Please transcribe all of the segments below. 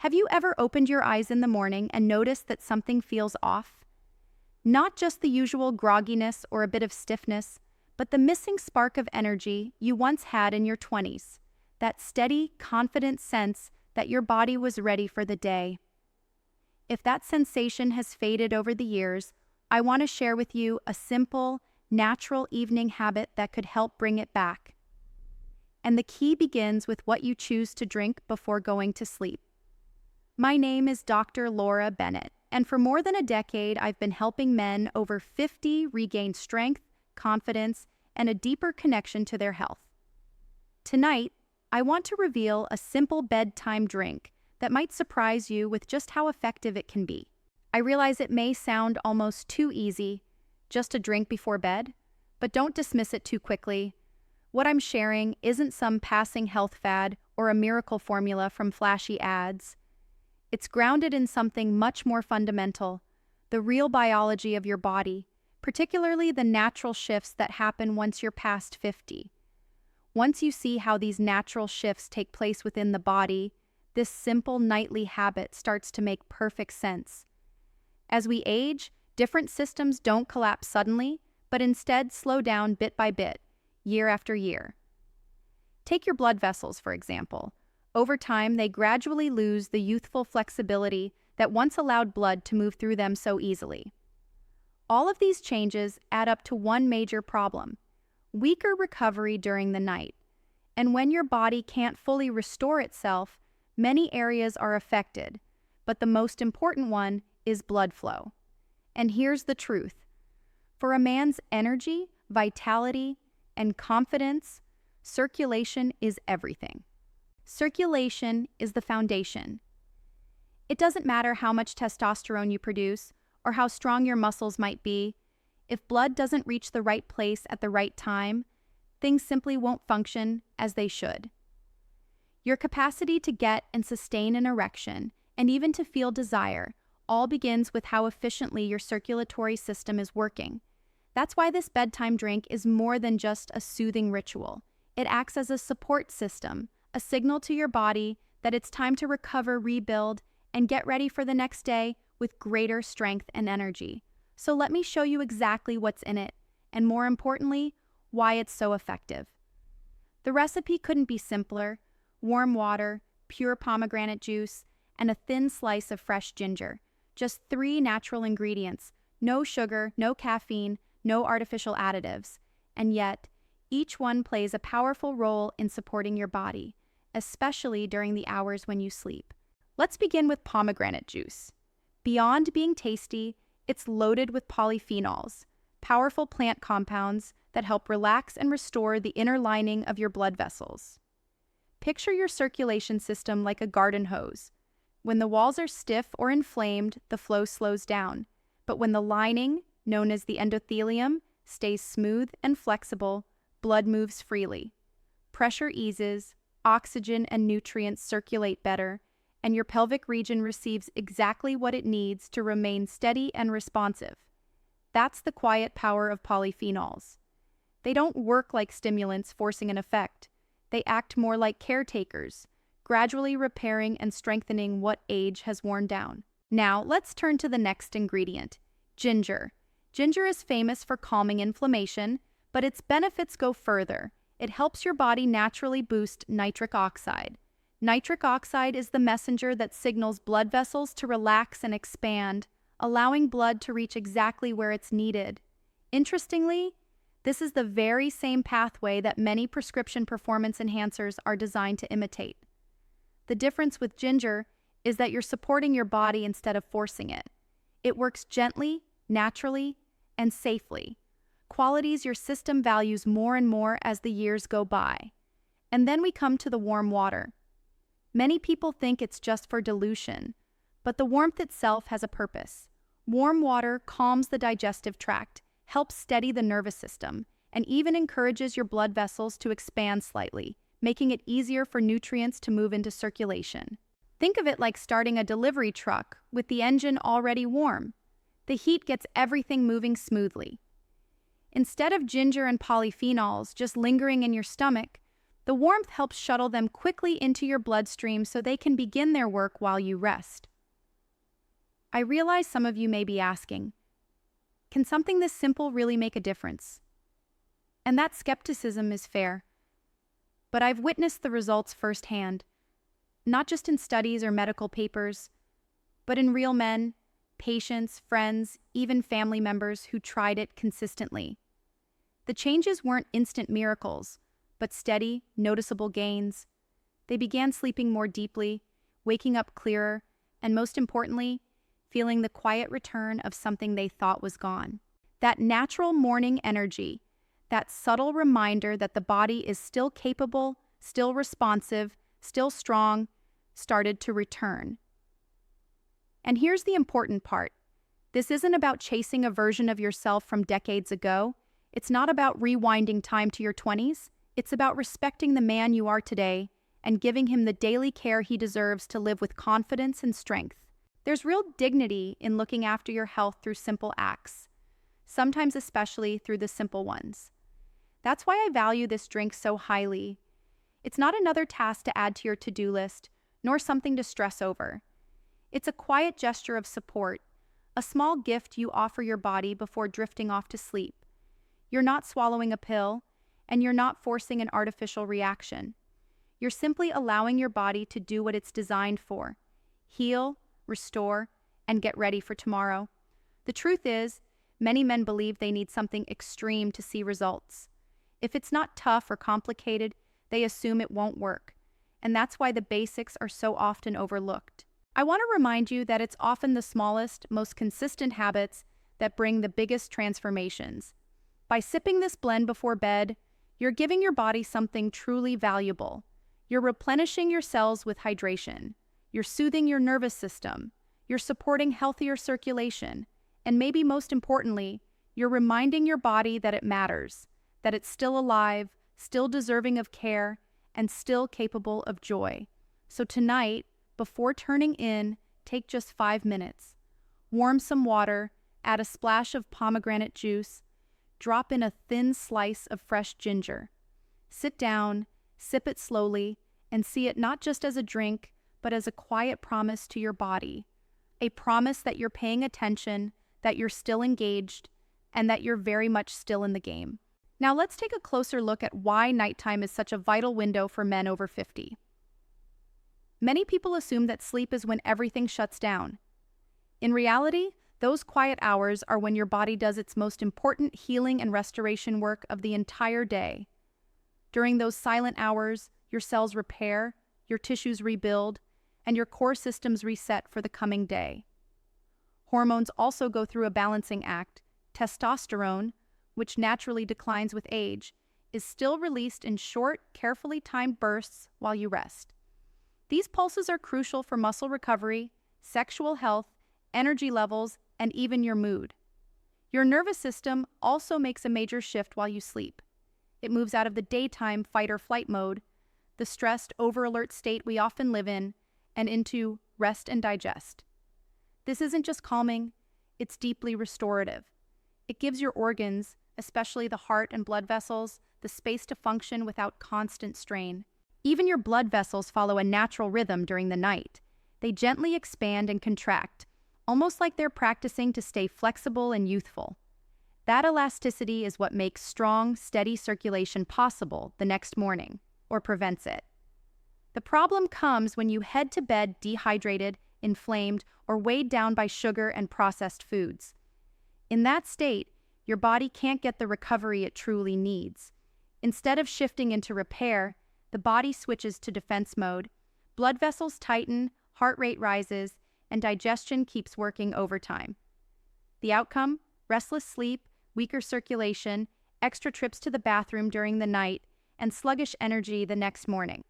Have you ever opened your eyes in the morning and noticed that something feels off? Not just the usual grogginess or a bit of stiffness, but the missing spark of energy you once had in your 20s. That steady, confident sense that your body was ready for the day. If that sensation has faded over the years, I want to share with you a simple, natural evening habit that could help bring it back. And the key begins with what you choose to drink before going to sleep. My name is Dr. Laura Bennett, and for more than a decade, I've been helping men over 50 regain strength, confidence, and a deeper connection to their health. Tonight, I want to reveal a simple bedtime drink that might surprise you with just how effective it can be. I realize it may sound almost too easy, just a drink before bed, but don't dismiss it too quickly. What I'm sharing isn't some passing health fad or a miracle formula from flashy ads. It's grounded in something much more fundamental, the real biology of your body, particularly the natural shifts that happen once you're past 50. Once you see how these natural shifts take place within the body, this simple nightly habit starts to make perfect sense. As we age, different systems don't collapse suddenly, but instead slow down bit by bit, year after year. Take your blood vessels, for example. Over time, they gradually lose the youthful flexibility that once allowed blood to move through them so easily. All of these changes add up to one major problem: weaker recovery during the night. And when your body can't fully restore itself, many areas are affected, but the most important one is blood flow. And here's the truth. For a man's energy, vitality, and confidence, circulation is everything. Circulation is the foundation. It doesn't matter how much testosterone you produce or how strong your muscles might be. If blood doesn't reach the right place at the right time, things simply won't function as they should. Your capacity to get and sustain an erection, and even to feel desire, all begins with how efficiently your circulatory system is working. That's why this bedtime drink is more than just a soothing ritual. It acts as a support system, a signal to your body that it's time to recover, rebuild, and get ready for the next day with greater strength and energy. So let me show you exactly what's in it, and more importantly, why it's so effective. The recipe couldn't be simpler: warm water, pure pomegranate juice, and a thin slice of fresh ginger. Just 3 natural ingredients, no sugar, no caffeine, no artificial additives. And yet, each one plays a powerful role in supporting your body, especially during the hours when you sleep. Let's begin with pomegranate juice. Beyond being tasty, it's loaded with polyphenols, powerful plant compounds that help relax and restore the inner lining of your blood vessels. Picture your circulation system like a garden hose. When the walls are stiff or inflamed, the flow slows down. But when the lining, known as the endothelium, stays smooth and flexible, blood moves freely. Pressure eases, oxygen and nutrients circulate better, and your pelvic region receives exactly what it needs to remain steady and responsive. That's the quiet power of polyphenols. They don't work like stimulants forcing an effect. They act more like caretakers, gradually repairing and strengthening what age has worn down. Now, let's turn to the next ingredient: ginger. Ginger is famous for calming inflammation, but its benefits go further. It helps your body naturally boost nitric oxide. Nitric oxide is the messenger that signals blood vessels to relax and expand, allowing blood to reach exactly where it's needed. Interestingly, this is the very same pathway that many prescription performance enhancers are designed to imitate. The difference with ginger is that you're supporting your body instead of forcing it. It works gently, naturally, and safely, qualities your system values more and more as the years go by. And then we come to the warm water. Many people think it's just for dilution, but the warmth itself has a purpose. Warm water calms the digestive tract, helps steady the nervous system, and even encourages your blood vessels to expand slightly, making it easier for nutrients to move into circulation. Think of it like starting a delivery truck with the engine already warm. The heat gets everything moving smoothly. Instead of ginger and polyphenols just lingering in your stomach, The warmth helps shuttle them quickly into your bloodstream so they can begin their work while you rest. I realize some of you may be asking, can something this simple really make a difference? And that skepticism is fair. But I've witnessed the results firsthand, not just in studies or medical papers, but in real men, patients, friends, even family members who tried it consistently. The changes weren't instant miracles, but steady, noticeable gains. They began sleeping more deeply, waking up clearer, and most importantly, feeling the quiet return of something they thought was gone. That natural morning energy, that subtle reminder that the body is still capable, still responsive, still strong, started to return. And here's the important part. This isn't about chasing a version of yourself from decades ago. It's not about rewinding time to your 20s. It's about respecting the man you are today and giving him the daily care he deserves to live with confidence and strength. There's real dignity in looking after your health through simple acts, sometimes especially through the simple ones. That's why I value this drink so highly. It's not another task to add to your to-do list, nor something to stress over. It's a quiet gesture of support, a small gift you offer your body before drifting off to sleep. You're not swallowing a pill, and you're not forcing an artificial reaction. You're simply allowing your body to do what it's designed for: heal, restore, and get ready for tomorrow. The truth is, many men believe they need something extreme to see results. If it's not tough or complicated, they assume it won't work, and that's why the basics are so often overlooked. I want to remind you that it's often the smallest, most consistent habits that bring the biggest transformations. By sipping this blend before bed, you're giving your body something truly valuable. You're replenishing your cells with hydration. You're soothing your nervous system. You're supporting healthier circulation. And maybe most importantly, you're reminding your body that it matters, that it's still alive, still deserving of care, and still capable of joy. So tonight, before turning in, take just 5 minutes. Warm some water, add a splash of pomegranate juice, drop in a thin slice of fresh ginger. Sit down, sip it slowly, and see it not just as a drink, but as a quiet promise to your body. A promise that you're paying attention, that you're still engaged, and that you're very much still in the game. Now let's take a closer look at why nighttime is such a vital window for men over 50. Many people assume that sleep is when everything shuts down. In reality, those quiet hours are when your body does its most important healing and restoration work of the entire day. During those silent hours, your cells repair, your tissues rebuild, and your core systems reset for the coming day. Hormones also go through a balancing act. Testosterone, which naturally declines with age, is still released in short, carefully timed bursts while you rest. These pulses are crucial for muscle recovery, sexual health, energy levels, and even your mood. Your nervous system also makes a major shift while you sleep. It moves out of the daytime fight-or-flight mode, the stressed, over-alert state we often live in, and into rest and digest. This isn't just calming, it's deeply restorative. It gives your organs, especially the heart and blood vessels, the space to function without constant strain. Even your blood vessels follow a natural rhythm during the night. They gently expand and contract, almost like they're practicing to stay flexible and youthful. That elasticity is what makes strong, steady circulation possible the next morning, or prevents it. The problem comes when you head to bed dehydrated, inflamed, or weighed down by sugar and processed foods. In that state, your body can't get the recovery it truly needs. Instead of shifting into repair, the body switches to defense mode, blood vessels tighten, heart rate rises, and digestion keeps working overtime. The outcome? Restless sleep, weaker circulation, extra trips to the bathroom during the night, and sluggish energy the next morning.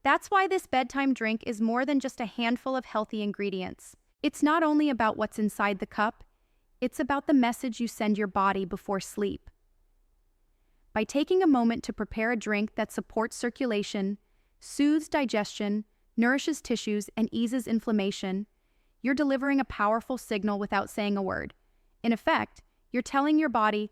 That's why this bedtime drink is more than just a handful of healthy ingredients. It's not only about what's inside the cup, it's about the message you send your body before sleep. By taking a moment to prepare a drink that supports circulation, soothes digestion, nourishes tissues, and eases inflammation, you're delivering a powerful signal without saying a word. In effect, you're telling your body,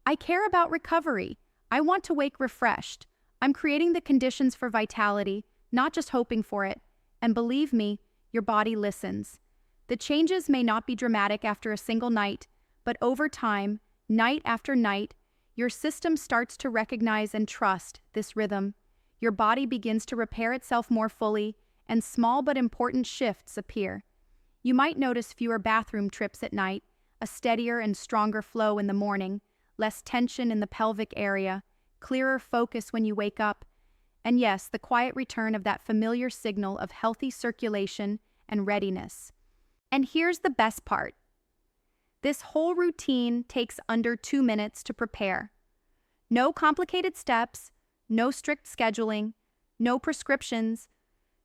I care about recovery. I want to wake refreshed. I'm creating the conditions for vitality, not just hoping for it. And believe me, your body listens. The changes may not be dramatic after a single night, but over time, night after night, your system starts to recognize and trust this rhythm. Your body begins to repair itself more fully, and small but important shifts appear. You might notice fewer bathroom trips at night, a steadier and stronger flow in the morning, less tension in the pelvic area, clearer focus when you wake up, and yes, the quiet return of that familiar signal of healthy circulation and readiness. And here's the best part. This whole routine takes under 2 minutes to prepare. No complicated steps, no strict scheduling, no prescriptions,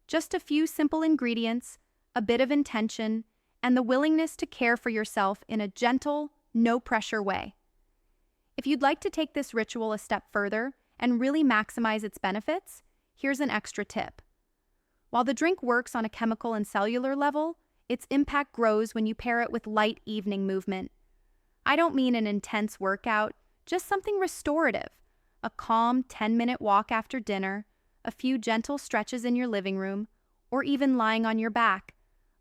just a few simple ingredients, a bit of intention, and the willingness to care for yourself in a gentle, no-pressure way. If you'd like to take this ritual a step further and really maximize its benefits, here's an extra tip. While the drink works on a chemical and cellular level, its impact grows when you pair it with light evening movement. I don't mean an intense workout, just something restorative. A calm 10-minute walk after dinner, a few gentle stretches in your living room, or even lying on your back,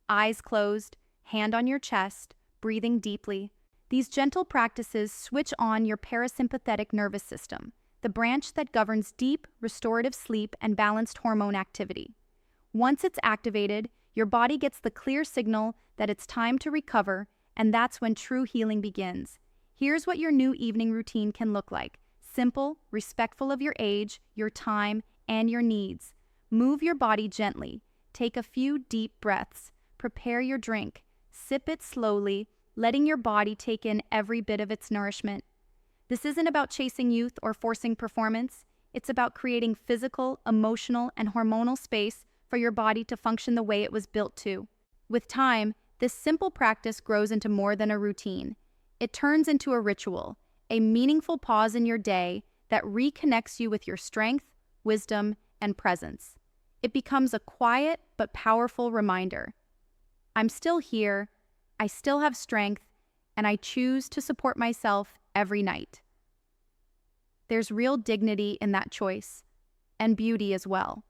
eyes closed, hand on your chest, breathing deeply. These gentle practices switch on your parasympathetic nervous system, the branch that governs deep, restorative sleep and balanced hormone activity. Once it's activated, your body gets the clear signal that it's time to recover, and that's when true healing begins. Here's what your new evening routine can look like. Simple, respectful of your age, your time, and your needs. Move your body gently. Take a few deep breaths. Prepare your drink. Sip it slowly, letting your body take in every bit of its nourishment. This isn't about chasing youth or forcing performance. It's about creating physical, emotional, and hormonal space for your body to function the way it was built to. With time, this simple practice grows into more than a routine. It turns into a ritual, a meaningful pause in your day that reconnects you with your strength, wisdom, and presence. It becomes a quiet but powerful reminder. I'm still here, I still have strength, and I choose to support myself every night. There's real dignity in that choice, and beauty as well.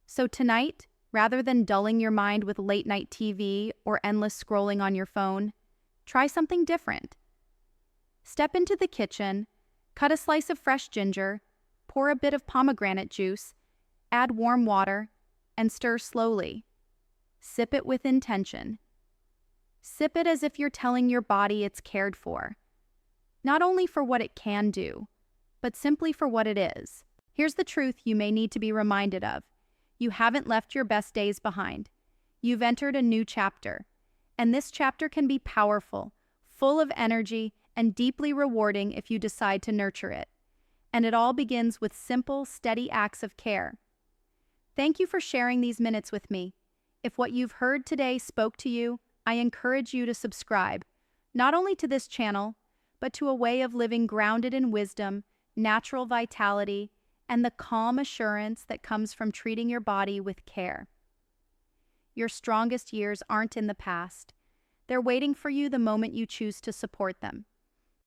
So tonight, rather than dulling your mind with late-night TV or endless scrolling on your phone, try something different. Step into the kitchen, cut a slice of fresh ginger, pour a bit of pomegranate juice, add warm water, and stir slowly. Sip it with intention. Sip it as if you're telling your body it's cared for. Not only for what it can do, but simply for what it is. Here's the truth you may need to be reminded of. You haven't left your best days behind. You've entered a new chapter. And this chapter can be powerful, full of energy, and deeply rewarding if you decide to nurture it. And it all begins with simple, steady acts of care. Thank you for sharing these minutes with me. If what you've heard today spoke to you, I encourage you to subscribe, not only to this channel, but to a way of living grounded in wisdom, natural vitality, and the calm assurance that comes from treating your body with care. Your strongest years aren't in the past. They're waiting for you the moment you choose to support them.